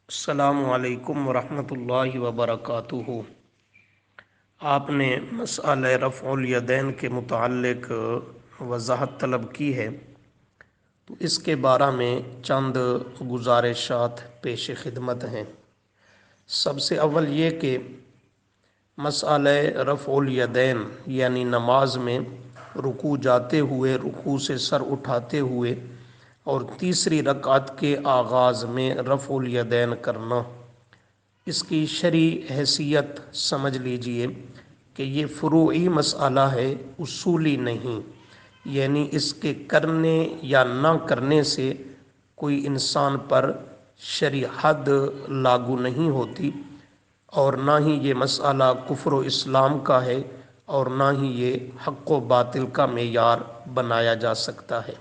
السلام علیکم ورحمۃ اللہ وبرکاتہ۔ آپ نے مسئلہ رفع الیدین کے متعلق وضاحت طلب کی ہے، تو اس کے بارے میں چند گزارشات پیش خدمت ہیں۔ سب سے اول یہ کہ مسئلہ رفع الیدین یعنی نماز میں رکوع جاتے ہوئے، رکوع سے سر اٹھاتے ہوئے اور تیسری رکعت کے آغاز میں رفع الیدین کرنا، اس کی شرعی حیثیت سمجھ لیجئے کہ یہ فروعی مسئلہ ہے، اصولی نہیں۔ یعنی اس کے کرنے یا نہ کرنے سے کوئی انسان پر شرعی حد لاگو نہیں ہوتی، اور نہ ہی یہ مسئلہ کفر و اسلام کا ہے، اور نہ ہی یہ حق و باطل کا معیار بنایا جا سکتا ہے۔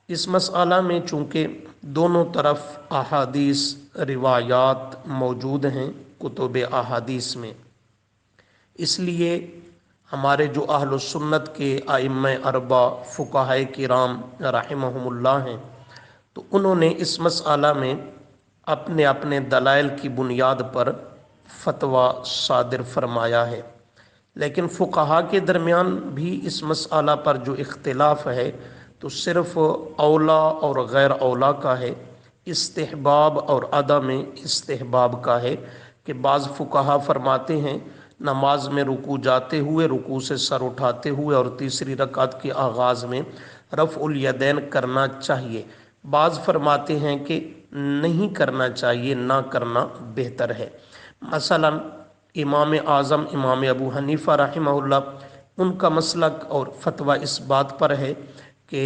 اس مسئلہ میں چونکہ دونوں طرف احادیث روایات موجود ہیں کتب احادیث میں، اس لیے ہمارے جو اہل السنت کے ائمہ اربعہ فقہائے کرام رحمہم اللہ ہیں، تو انہوں نے اس مسئلہ میں اپنے اپنے دلائل کی بنیاد پر فتویٰ صادر فرمایا ہے۔ لیکن فقہا کے درمیان بھی اس مسئلہ پر جو اختلاف ہے تو صرف اولا اور غیر اولا کا ہے، استحباب اور عدم استحباب کا ہے، کہ بعض فقہا فرماتے ہیں نماز میں رکوع جاتے ہوئے، رکوع سے سر اٹھاتے ہوئے اور تیسری رکعت کے آغاز میں رفع الیدین کرنا چاہیے۔ بعض فرماتے ہیں کہ نہیں کرنا چاہیے، نہ کرنا بہتر ہے۔ مثلا امام اعظم امام ابو حنیفہ رحمہ اللہ، ان کا مسلک اور فتویٰ اس بات پر ہے کہ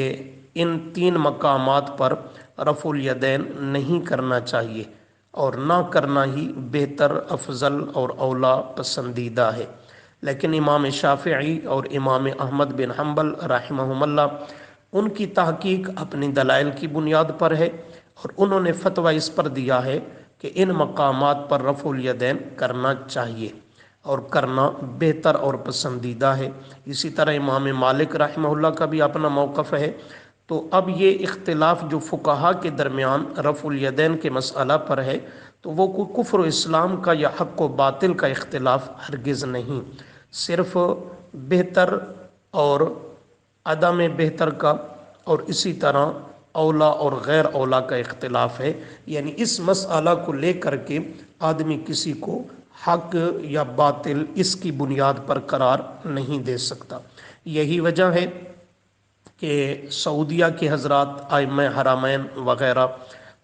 ان تین مقامات پر رفع الیدین نہیں کرنا چاہیے، اور نہ کرنا ہی بہتر، افضل اور اولا پسندیدہ ہے۔ لیکن امام شافعی اور امام احمد بن حنبل رحمہم اللہ، ان کی تحقیق اپنی دلائل کی بنیاد پر ہے، اور انہوں نے فتویٰ اس پر دیا ہے کہ ان مقامات پر رفع الیدین کرنا چاہیے اور کرنا بہتر اور پسندیدہ ہے۔ اسی طرح امام مالک رحمہ اللہ کا بھی اپنا موقف ہے۔ تو اب یہ اختلاف جو فقہا کے درمیان رفع الیدین کے مسئلہ پر ہے، تو وہ کوئی کفر و اسلام کا یا حق و باطل کا اختلاف ہرگز نہیں، صرف بہتر اور عدم بہتر کا، اور اسی طرح اولا اور غیر اولا کا اختلاف ہے۔ یعنی اس مسئلہ کو لے کر کے آدمی کسی کو حق یا باطل اس کی بنیاد پر قرار نہیں دے سکتا۔ یہی وجہ ہے کہ سعودیہ کے حضرات ائمہ حرمین وغیرہ،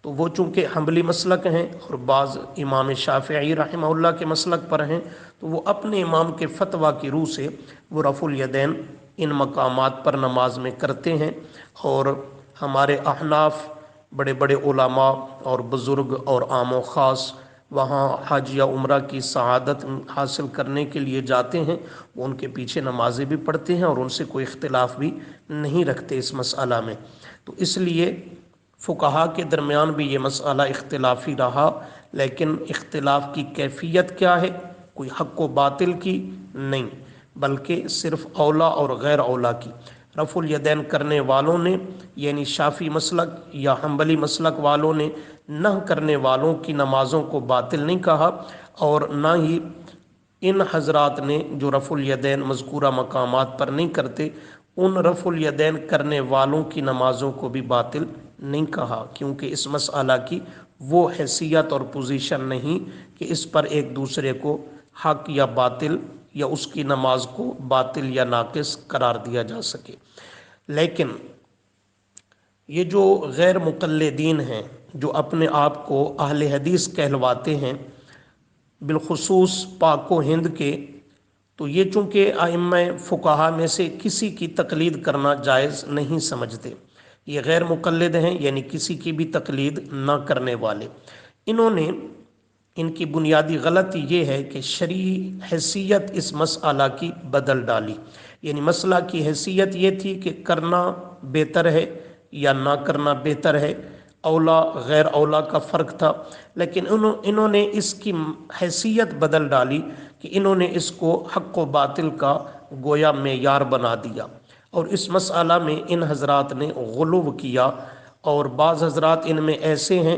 تو وہ چونکہ حنبلی مسلک ہیں اور بعض امام شافعی رحمہ اللہ کے مسلک پر ہیں، تو وہ اپنے امام کے فتویٰ کی روح سے وہ رفع الیدین ان مقامات پر نماز میں کرتے ہیں۔ اور ہمارے احناف بڑے بڑے علماء اور بزرگ اور عام و خاص وہاں حج یا عمرہ کی سعادت حاصل کرنے کے لیے جاتے ہیں، وہ ان کے پیچھے نمازیں بھی پڑھتے ہیں اور ان سے کوئی اختلاف بھی نہیں رکھتے اس مسئلہ میں۔ تو اس لیے فقہا کے درمیان بھی یہ مسئلہ اختلافی رہا، لیکن اختلاف کی کیفیت کیا ہے؟ کوئی حق و باطل کی نہیں، بلکہ صرف اولا اور غیر اولا کی۔ رفع الیدین کرنے والوں نے یعنی شافعی مسلک یا حنبلی مسلک والوں نے نہ کرنے والوں کی نمازوں کو باطل نہیں کہا، اور نہ ہی ان حضرات نے جو رفع الیدین مذکورہ مقامات پر نہیں کرتے، ان رفع الیدین کرنے والوں کی نمازوں کو بھی باطل نہیں کہا، کیونکہ اس مسئلہ کی وہ حیثیت اور پوزیشن نہیں کہ اس پر ایک دوسرے کو حق یا باطل یا اس کی نماز کو باطل یا ناقص قرار دیا جا سکے۔ لیکن یہ جو غیر مقلدین ہیں، جو اپنے آپ کو اہل حدیث کہلواتے ہیں، بالخصوص پاک و ہند کے، تو یہ چونکہ ائمہ فقہا میں سے کسی کی تقلید کرنا جائز نہیں سمجھتے، یہ غیر مقلد ہیں یعنی کسی کی بھی تقلید نہ کرنے والے۔ انہوں نے، ان کی بنیادی غلطی یہ ہے کہ شرعی حیثیت اس مسئلہ کی بدل ڈالی۔ یعنی مسئلہ کی حیثیت یہ تھی کہ کرنا بہتر ہے یا نہ کرنا بہتر ہے، اولا غیر اولا کا فرق تھا، لیکن انہوں نے اس کی حیثیت بدل ڈالی کہ انہوں نے اس کو حق و باطل کا گویا معیار بنا دیا، اور اس مسئلہ میں ان حضرات نے غلو کیا، اور بعض حضرات ان میں ایسے ہیں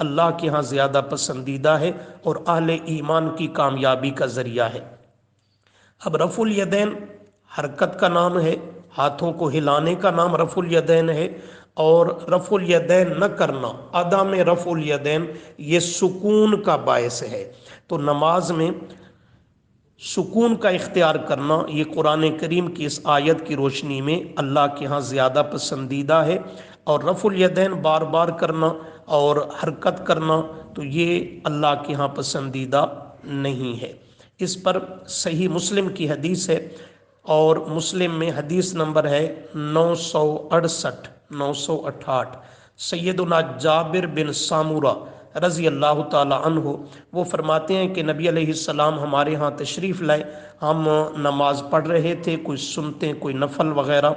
اللہ کے ہاں زیادہ پسندیدہ ہے اور اہل ایمان کی کامیابی کا ذریعہ ہے۔ اب رفع الیدین حرکت کا نام ہے، ہاتھوں کو ہلانے کا نام رفع الیدین ہے، اور رفع الیدین نہ کرنا، عدم رفع الیدین، یہ سکون کا باعث ہے۔ تو نماز میں سکون کا اختیار کرنا یہ قرآن کریم کی اس آیت کی روشنی میں اللہ کے ہاں زیادہ پسندیدہ ہے، اور رفع الیدین بار بار کرنا اور حرکت کرنا تو یہ اللہ کے ہاں پسندیدہ نہیں ہے۔ اس پر صحیح مسلم کی حدیث ہے، اور مسلم میں حدیث نمبر ہے 968 968۔ سیدنا جابر بن سامورہ رضی اللہ تعالی عنہ وہ فرماتے ہیں کہ نبی علیہ السلام ہمارے ہاں تشریف لائے، ہم نماز پڑھ رہے تھے، کوئی سنتے کوئی نفل وغیرہ،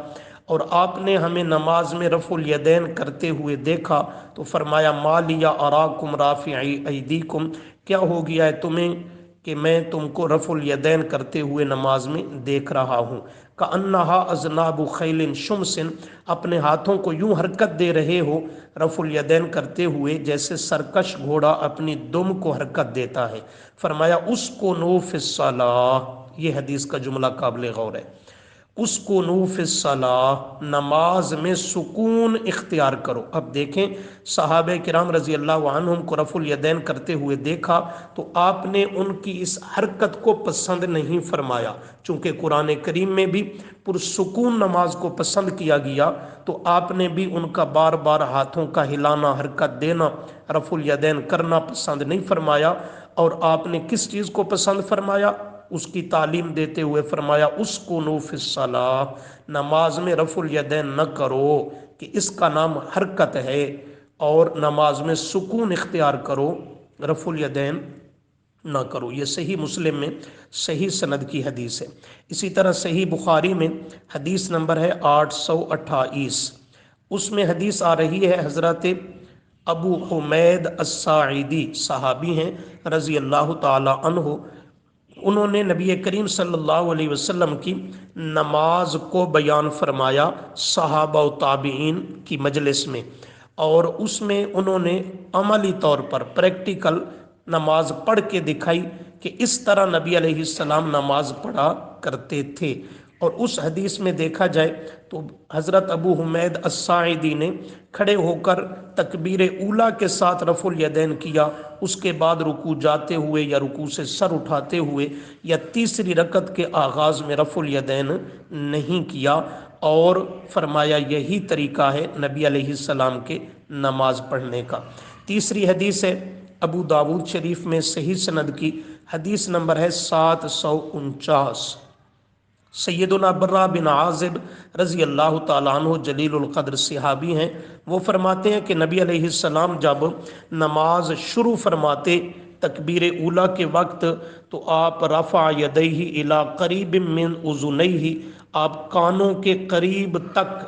اور آپ نے ہمیں نماز میں رفع الیدین کرتے ہوئے دیکھا تو فرمایا ما لی اراکم رافعی ایدیکم، کیا ہو گیا ہے تمہیں کہ میں تم کو رفع الیدین کرتے ہوئے نماز میں دیکھ رہا ہوں؟ کأنہا اذناب خیل شمس، اپنے ہاتھوں کو یوں حرکت دے رہے ہو رفع الیدین کرتے ہوئے جیسے سرکش گھوڑا اپنی دم کو حرکت دیتا ہے۔ فرمایا اسکنوا فی الصلاۃ، یہ حدیث کا جملہ قابل غور ہے، اسکنوا فی الصلاۃ، نماز میں سکون اختیار کرو۔ اب دیکھیں صحابہ کرام رضی اللہ عنہم کو رفع الیدین کرتے ہوئے دیکھا تو آپ نے ان کی اس حرکت کو پسند نہیں فرمایا، چونکہ قرآن کریم میں بھی پرسکون نماز کو پسند کیا گیا، تو آپ نے بھی ان کا بار بار ہاتھوں کا ہلانا، حرکت دینا، رفع الیدین کرنا پسند نہیں فرمایا، اور آپ نے کس چیز کو پسند فرمایا؟ اس کی تعلیم دیتے ہوئے فرمایا اسکنوا فی الصلاۃ، نماز میں رفع الیدین نہ کرو، کہ اس کا نام حرکت ہے، اور نماز میں سکون اختیار کرو، رفع الیدین نہ کرو۔ یہ صحیح مسلم میں صحیح سند کی حدیث ہے۔ اسی طرح صحیح بخاری میں حدیث نمبر ہے 828، اس میں حدیث آ رہی ہے، حضرت ابو حمید الساعدی صحابی ہیں رضی اللہ تعالی عنہ، انہوں نے نبی کریم صلی اللہ علیہ وسلم کی نماز کو بیان فرمایا صحابہ و تابعین کی مجلس میں، اور اس میں انہوں نے عملی طور پر پریکٹیکل نماز پڑھ کے دکھائی کہ اس طرح نبی علیہ السلام نماز پڑھا کرتے تھے۔ اور اس حدیث میں دیکھا جائے تو حضرت ابو حمید الساعدی نے کھڑے ہو کر تکبیر اولیٰ کے ساتھ رفع الیدین کیا، اس کے بعد رکوع جاتے ہوئے یا رکوع سے سر اٹھاتے ہوئے یا تیسری رکعت کے آغاز میں رفع الیدین نہیں کیا، اور فرمایا یہی طریقہ ہے نبی علیہ السلام کے نماز پڑھنے کا۔ تیسری حدیث ہے ابو داود شریف میں صحیح سند کی، حدیث نمبر ہے 749۔ سیدنا برہ بن عازب رضی اللہ تعالیٰ عنہ جلیل القدر صحابی ہیں، وہ فرماتے ہیں کہ نبی علیہ السلام جب نماز شروع فرماتے تکبیر اولیٰ کے وقت تو آپ رفع یدیہ الی قریب من اذنیہ، آپ کانوں کے قریب تک،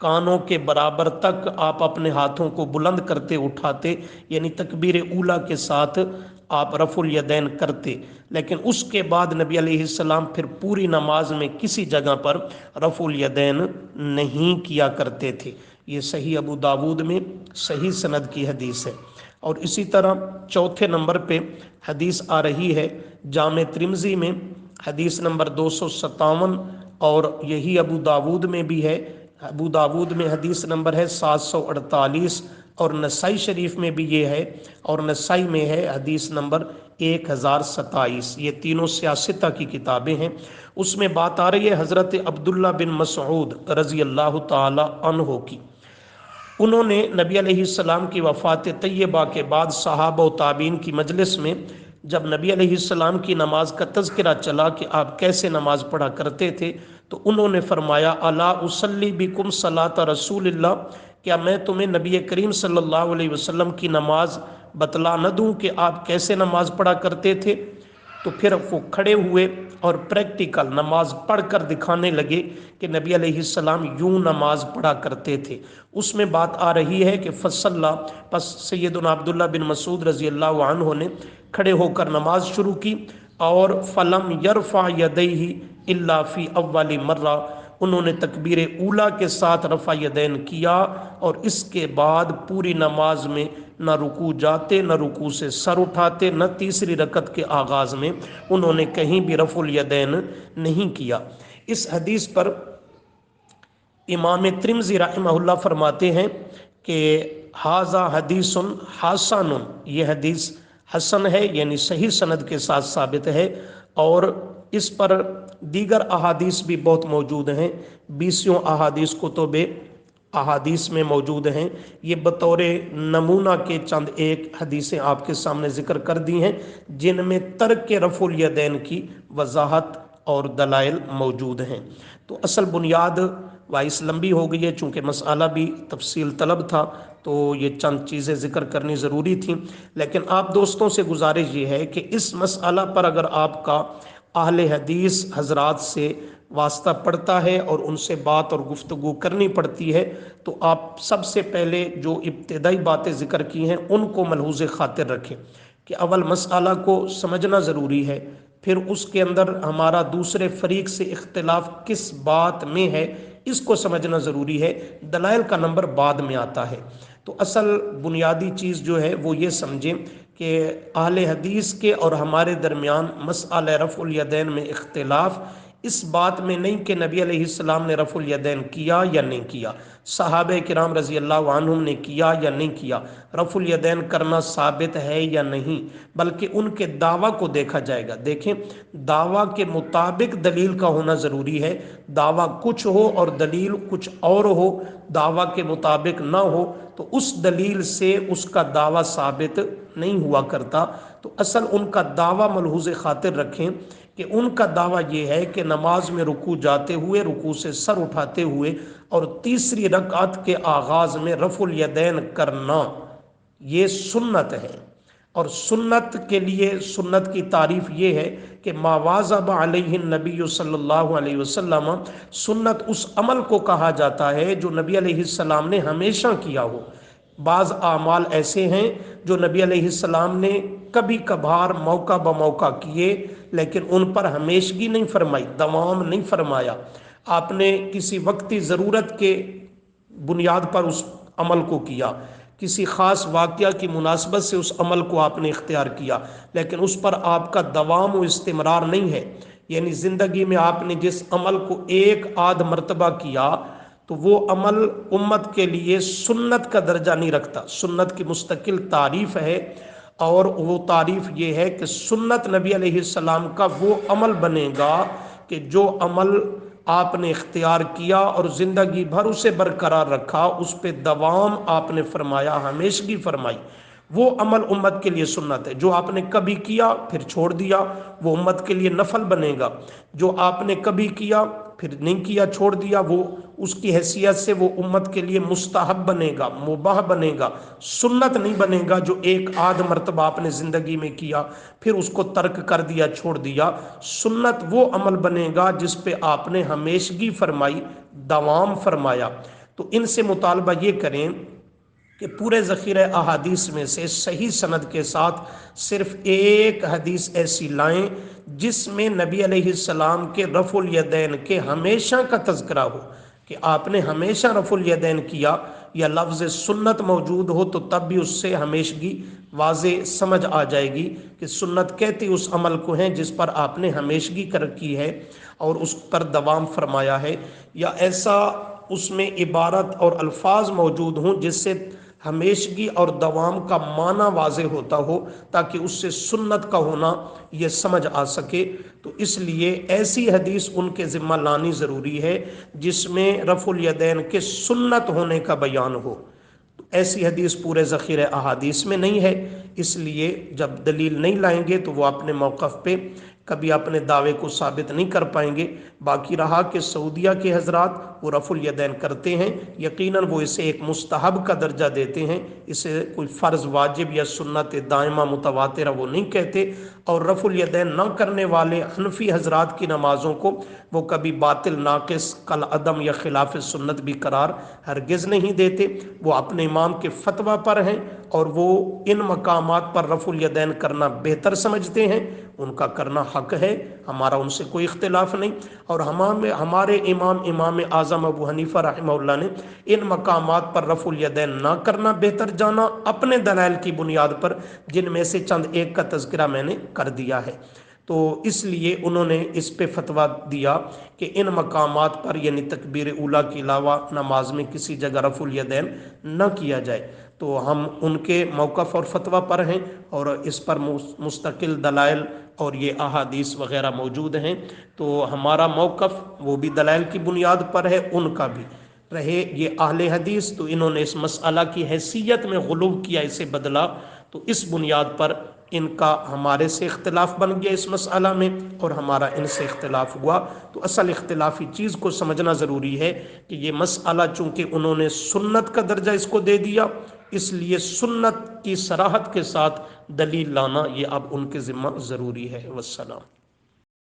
کانوں کے برابر تک آپ اپنے ہاتھوں کو بلند کرتے اٹھاتے، یعنی تکبیر اولیٰ کے ساتھ آپ رفع الیدین کرتے، لیکن اس کے بعد نبی علیہ السلام پھر پوری نماز میں کسی جگہ پر رفع الیدین نہیں کیا کرتے تھے۔ یہ صحیح ابو داود میں صحیح سند کی حدیث ہے۔ اور اسی طرح چوتھے نمبر پہ حدیث آ رہی ہے جامع ترمذی میں حدیث نمبر 257، اور یہی ابو داود میں بھی ہے، ابو داود میں حدیث نمبر ہے 748، اور نسائی شریف میں بھی یہ ہے، اور نسائی میں ہے حدیث نمبر 1027۔ یہ تینوں سیاستہ کی کتابیں ہیں۔ اس میں بات آ رہی ہے حضرت عبداللہ بن مسعود رضی اللہ تعالی عنہ کی، انہوں نے نبی علیہ السلام کی وفات طیبہ کے بعد صحابہ و تابعین کی مجلس میں جب نبی علیہ السلام کی نماز کا تذکرہ چلا کہ آپ کیسے نماز پڑھا کرتے تھے، تو انہوں نے فرمایا الا اصلی بکم صلاۃ رسول اللہ، کیا میں تمہیں نبی کریم صلی اللہ علیہ وسلم کی نماز بتلا نہ دوں کہ آپ کیسے نماز پڑھا کرتے تھے؟ تو پھر وہ کھڑے ہوئے اور پریکٹیکل نماز پڑھ کر دکھانے لگے کہ نبی علیہ السلام یوں نماز پڑھا کرتے تھے۔ اس میں بات آ رہی ہے کہ فصلہ، پس سیدنا عبداللہ بن مسعود رضی اللہ عنہ نے کھڑے ہو کر نماز شروع کی، اور فلم یرفع یدیہ الا فی اول مرہ، انہوں نے تکبیر اولا کے ساتھ رفع یدین کیا اور اس کے بعد پوری نماز میں نہ رکوع جاتے نہ رکوع سے سر اٹھاتے، نہ تیسری رکعت کے آغاز میں انہوں نے کہیں بھی رفع الیدین نہیں کیا۔ اس حدیث پر امام ترمذی رحمہ اللہ فرماتے ہیں کہ ھذا حدیث حسن، یہ حدیث حسن ہے، یعنی صحیح سند کے ساتھ ثابت ہے، اور اس پر دیگر احادیث بھی بہت موجود ہیں، 20 احادیث کتب احادیث میں موجود ہیں۔ یہ بطور نمونہ کے چند ایک حدیثیں آپ کے سامنے ذکر کر دی ہیں جن میں ترک رفع الیدین کی وضاحت اور دلائل موجود ہیں۔ تو اصل بنیاد وائس لمبی ہو گئی ہے، چونکہ مسئلہ بھی تفصیل طلب تھا تو یہ چند چیزیں ذکر کرنی ضروری تھیں، لیکن آپ دوستوں سے گزارش یہ ہے کہ اس مسئلہ پر اگر آپ کا اہل حدیث حضرات سے واسطہ پڑتا ہے اور ان سے بات اور گفتگو کرنی پڑتی ہے تو آپ سب سے پہلے جو ابتدائی باتیں ذکر کی ہیں ان کو ملحوظ خاطر رکھیں کہ اول مسئلہ کو سمجھنا ضروری ہے، پھر اس کے اندر ہمارا دوسرے فریق سے اختلاف کس بات میں ہے اس کو سمجھنا ضروری ہے، دلائل کا نمبر بعد میں آتا ہے۔ تو اصل بنیادی چیز جو ہے وہ یہ سمجھیں کہ اہل حدیث کے اور ہمارے درمیان مسئلہ رفع الیدین میں اختلاف اس بات میں نہیں کہ نبی علیہ السلام نے رفع الیدین کیا یا نہیں کیا، صحابہ کرام رضی اللہ عنہم نے کیا یا نہیں کیا، رفع الیدین کرنا ثابت ہے یا نہیں، بلکہ ان کے دعویٰ کو دیکھا جائے گا۔ دیکھیں، دعویٰ کے مطابق دلیل کا ہونا ضروری ہے، دعویٰ کچھ ہو اور دلیل کچھ اور ہو، دعویٰ کے مطابق نہ ہو تو اس دلیل سے اس کا دعویٰ ثابت نہیں ہوا کرتا۔ تو اصل ان کا دعویٰ ملحوظ خاطر رکھیں کہ ان کا دعویٰ یہ ہے کہ نماز میں رکوع جاتے ہوئے، رکوع سے سر اٹھاتے ہوئے اور تیسری رکعت کے آغاز میں رفع الیدین کرنا یہ سنت ہے، اور سنت کے لیے سنت کی تعریف یہ ہے کہ ما واظب علیہ النبی صلی اللہ علیہ وسلم، سنت اس عمل کو کہا جاتا ہے جو نبی علیہ السلام نے ہمیشہ کیا ہو۔ بعض اعمال ایسے ہیں جو نبی علیہ السلام نے کبھی کبھار موقع بموقع کیے لیکن ان پر ہمیشگی نہیں فرمائی، دوام نہیں فرمایا، آپ نے کسی وقتی ضرورت کے بنیاد پر اس عمل کو کیا، کسی خاص واقعہ کی مناسبت سے اس عمل کو آپ نے اختیار کیا، لیکن اس پر آپ کا دوام و استمرار نہیں ہے۔ یعنی زندگی میں آپ نے جس عمل کو ایک آدھ مرتبہ کیا تو وہ عمل امت کے لیے سنت کا درجہ نہیں رکھتا، سنت کی مستقل تعریف ہے، اور وہ تعریف یہ ہے کہ سنت نبی علیہ السلام کا وہ عمل بنے گا کہ جو عمل آپ نے اختیار کیا اور زندگی بھر اسے برقرار رکھا، اس پہ دوام آپ نے فرمایا، ہمیشگی فرمائی، وہ عمل امت کے لیے سنت ہے۔ جو آپ نے کبھی کیا پھر چھوڑ دیا وہ امت کے لیے نفل بنے گا، جو آپ نے کبھی کیا پھر نہیں کیا چھوڑ دیا وہ اس کی حیثیت سے وہ امت کے لیے مستحب بنے گا، مباح بنے گا، سنت نہیں بنے گا۔ جو ایک آدھ مرتبہ آپ نے زندگی میں کیا پھر اس کو ترک کر دیا، چھوڑ دیا، سنت وہ عمل بنے گا جس پہ آپ نے ہمیشگی فرمائی، دوام فرمایا۔ تو ان سے مطالبہ یہ کریں کہ پورے ذخیرہ احادیث میں سے صحیح سند کے ساتھ صرف ایک حدیث ایسی لائیں جس میں نبی علیہ السلام کے رفع الیدین کے ہمیشہ کا تذکرہ ہو کہ آپ نے ہمیشہ رفع الیدین کیا، یا لفظ سنت موجود ہو تو تب بھی اس سے ہمیشگی واضح سمجھ آ جائے گی کہ سنت کہتی اس عمل کو ہیں جس پر آپ نے ہمیشگی کر کی ہے اور اس پر دوام فرمایا ہے، یا ایسا اس میں عبارت اور الفاظ موجود ہوں جس سے ہمیشگی اور دوام کا معنی واضح ہوتا ہو تاکہ اس سے سنت کا ہونا یہ سمجھ آ سکے۔ تو اس لیے ایسی حدیث ان کے ذمہ لانی ضروری ہے جس میں رفع الیدین کے سنت ہونے کا بیان ہو۔ ایسی حدیث پورے ذخیرہ احادیث میں نہیں ہے، اس لیے جب دلیل نہیں لائیں گے تو وہ اپنے موقف پہ کبھی اپنے دعوے کو ثابت نہیں کر پائیں گے۔ باقی رہا کہ سعودیہ کے حضرات وہ رفع الیدین کرتے ہیں، یقیناً وہ اسے ایک مستحب کا درجہ دیتے ہیں، اسے کوئی فرض واجب یا سنت دائمہ متواترہ وہ نہیں کہتے، اور رفع الیدین نہ کرنے والے حنفی حضرات کی نمازوں کو وہ کبھی باطل، ناقص، کالعدم یا خلاف سنت بھی قرار ہرگز نہیں دیتے۔ وہ اپنے امام کے فتویٰ پر ہیں اور وہ ان مقامات پر رفع الیدین کرنا بہتر سمجھتے ہیں، ان کا کرنا حق ہے، ہمارا ان سے کوئی اختلاف نہیں۔ اور ہمارے امام اعظم ابو حنیفہ رحمہ اللہ نے ان مقامات پر رفع الیدین نہ کرنا بہتر جانا، اپنے دلائل کی بنیاد پر، جن میں سے چند ایک کا تذکرہ میں نے کر دیا ہے۔ تو اس لیے انہوں نے اس پہ فتویٰ دیا کہ ان مقامات پر یعنی تکبیر اولیٰ کے علاوہ نماز میں کسی جگہ رفع الیدین نہ کیا جائے۔ تو ہم ان کے موقف اور فتویٰ پر ہیں، اور اس پر مستقل دلائل اور یہ احادیث وغیرہ موجود ہیں۔ تو ہمارا موقف وہ بھی دلائل کی بنیاد پر ہے، ان کا بھی۔ رہے یہ اہل حدیث، تو انہوں نے اس مسئلہ کی حیثیت میں غلو کیا، اسے بدلا، تو اس بنیاد پر ان کا ہمارے سے اختلاف بن گیا اس مسئلہ میں، اور ہمارا ان سے اختلاف ہوا۔ تو اصل اختلافی چیز کو سمجھنا ضروری ہے کہ یہ مسئلہ چونکہ انہوں نے سنت کا درجہ اس کو دے دیا، اس لیے سنت کی صراحت کے ساتھ دلیل لانا یہ اب ان کے ذمہ ضروری ہے۔ والسلام۔